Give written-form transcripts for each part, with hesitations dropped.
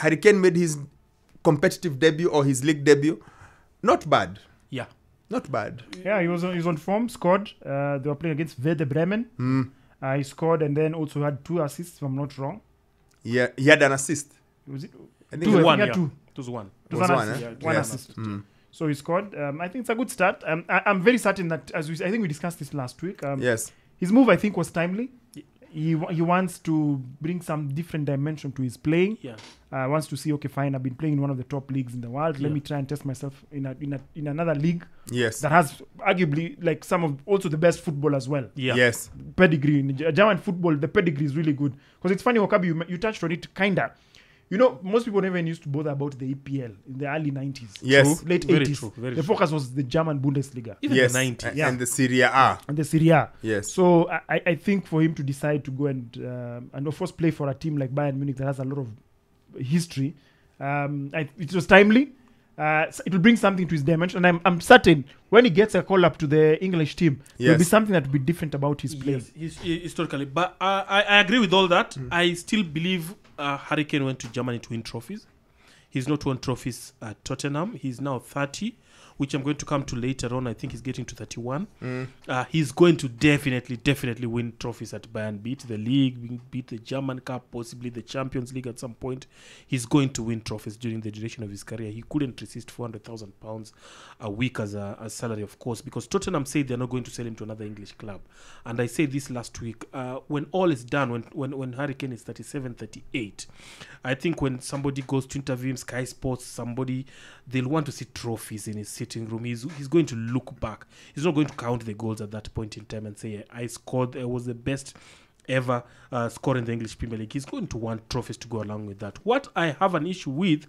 Harry Kane made his competitive debut or his league debut. Not bad. Yeah. Not bad. Yeah, he was on form, scored. They were playing against Werder Bremen. He scored and then also had 2 assists, if I'm not wrong. Yeah, he had an assist. Was it? I think Two, it was I think he had 2. It was one. It was one, assist. eh? One Yeah. assist. So he scored. I think it's a good start. I'm very certain that, I think we discussed this last week. Yes. His move, I think, was timely. He wants to bring some different dimension to his playing. Yeah. Wants to see, okay, fine, I've been playing in one of the top leagues in the world. Let me try and test myself in another league. Yes. That has arguably like some of also the best football as well. Yeah. Yes. Pedigree in German football, the pedigree is really good. Because it's funny, Wokabi, you touched on it kinda. You know, most people never used to bother about the EPL in the early 90s. Yes. True. Late Very 80s. true, very The focus was the German Bundesliga. Even Yes. the 90s. And the Serie A. And the Serie A. Yes. So I think for him to decide to go and of course play for a team like Bayern Munich that has a lot of history, it was timely. So it will bring something to his dimension. And I'm certain when he gets a call up to the English team, there'll be something that will be different about his play. Yes, historically. But I agree with all that. I still believe Harry Kane went to Germany to win trophies. He's not won trophies at Tottenham. He's now 30, which I'm going to come to later on. I think he's getting to 31. He's going to definitely win trophies at Bayern. Beat the league, beat the German Cup, possibly the Champions League at some point. He's going to win trophies during the duration of his career. He couldn't resist £400,000 a week as a salary, of course, because Tottenham said they're not going to sell him to another English club. And I said this last week, when all is done, when Harry Kane is 37, 38, I think when somebody goes to interview him, Sky Sports, they'll want to see trophies in his sitting room. He's going to look back. He's not going to count the goals at that point in time and say, I scored, I was the best ever scorer in the English Premier League. He's going to want trophies to go along with that. What I have an issue with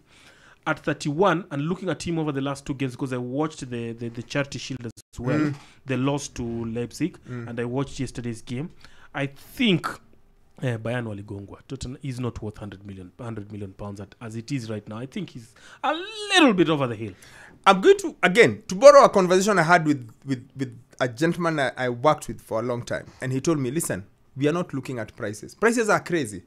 at 31 and looking at him over the last 2 games, because I watched the Charity Shield as well, the loss to Leipzig, and I watched yesterday's game. I think Bayern Waligongwa, Tottenham is not worth 100 million pounds as it is right now. I think he's a little bit over the hill. I'm going to, again, to borrow a conversation I had with a gentleman I worked with for a long time. And he told me, listen, we are not looking at prices. Prices are crazy.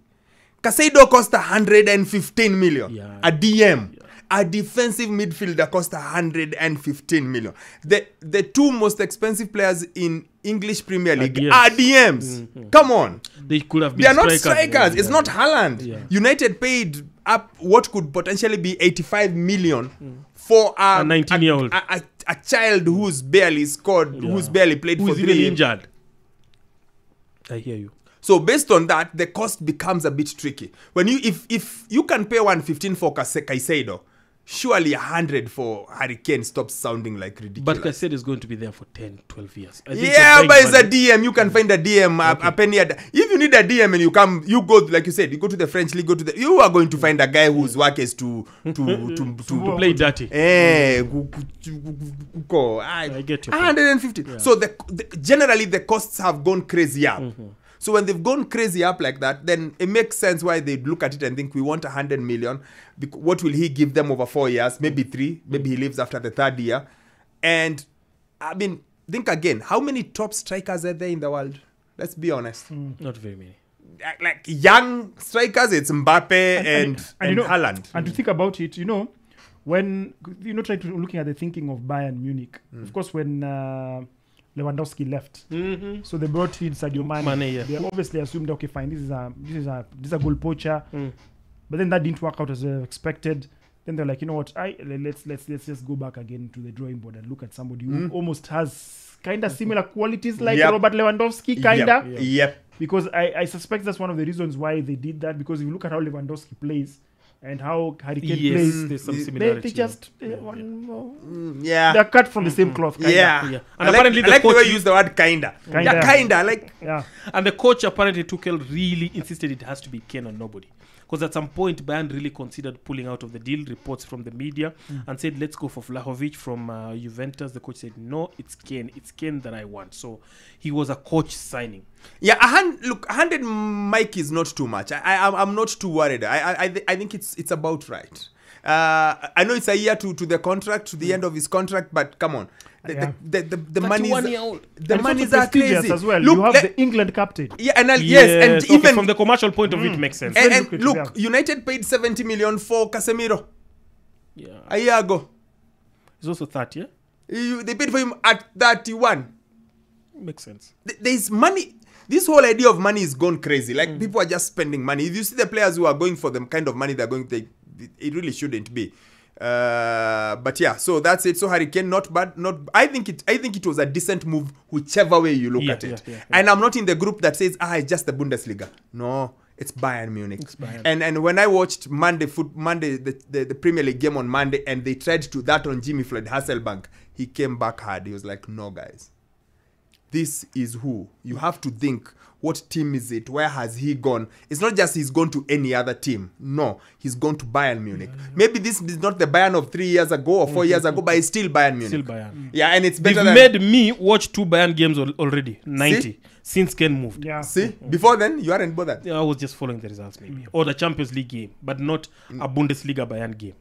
Casado cost 115 million. Yeah. A DM. Yeah. A defensive midfielder cost 115 million. The 2 most expensive players in English Premier League are DMs. Come on. They could have been They are not strikers. Yeah. It's not Haaland. Yeah. United paid up what could potentially be 85 million for a 19-year-old. A child who's barely scored, who's barely played for 3 even years. injured. I hear you. So based on that, the cost becomes a bit tricky. When if you can pay 115 for Caicedo, surely 100 for Harry Kane stops sounding like ridiculous. But Caicedo is going to be there for 10, 12 years. I think Yeah, but it's a DM. You can find a DM a penny. If you need a DM and you go, like you said, you go to the French league, you are going to find a guy whose work is to play dirty. I get you. 150. Yeah. So generally the costs have gone crazy up. So when they've gone crazy up like that, then it makes sense why they look at it and think we want 100 million. What will he give them over 4 years? Maybe 3. Maybe he leaves after the 3rd year. And I mean, think again, how many top strikers are there in the world? Let's be honest. Not very many. Like young strikers, it's Mbappe and Haaland. And to think about it, when looking at the thinking of Bayern Munich, of course, when Lewandowski left, so they brought in Sadio Mane. They obviously assumed, okay, fine, this is a goal poacher, but then that didn't work out as expected. Then they're like, you know what, let's just go back again to the drawing board and look at somebody who almost has kind of similar qualities like Robert Lewandowski, kinda. Yep. Because I suspect that's one of the reasons why they did that. Because if you look at how Lewandowski plays and how Harry Kane plays, there's some similarity. They just they're cut from the same cloth. Kinda. Yeah. And apparently the coach used the word kinda. Yeah. And the coach apparently Tuchel really insisted it has to be Kane or nobody. Because at some point, Bayern really considered pulling out of the deal, reports from the media, and said, let's go for Vlahovic from Juventus. The coach said, no, it's Kane. It's Kane that I want. So he was a coach signing. Yeah, 100 Mike is not too much. I'm not too worried. I think it's about right. I know it's a year to the contract, to the end of his contract, but come on. The money the monies are crazy as well. Look, you have the England captain. Yeah, and yes, and okay, even from the commercial point of view, it makes sense. And look, United paid 70 million for Casemiro a year ago. He's also 30, yeah? They paid for him at 31. Makes sense. There's money. This whole idea of money is gone crazy. Like, people are just spending money. If you see the players who are going for the kind of money they're going to take, it really shouldn't be. But yeah, so that's it. So Harry Kane, not bad. I think it was a decent move, whichever way you look at it. And I'm not in the group that says, it's just the Bundesliga. No, it's Bayern Munich. And when I watched Monday, the Premier League game on Monday, and they tried to that on Jimmy Floyd Hasselbank, he came back hard. He was like, no, guys. This is who. You have to think, what team is it? Where has he gone? It's not just he's gone to any other team. No, he's gone to Bayern Munich. Maybe this is not the Bayern of 3 years ago or 4 years ago, but it's still Bayern Munich. Still Bayern. Yeah, and it's better. They've made me watch 2 Bayern games already. 90. See? Since Ken moved. Yeah. See? Before then, you aren't bothered. I was just following the results maybe. Or the Champions League game, but not a Bundesliga Bayern game.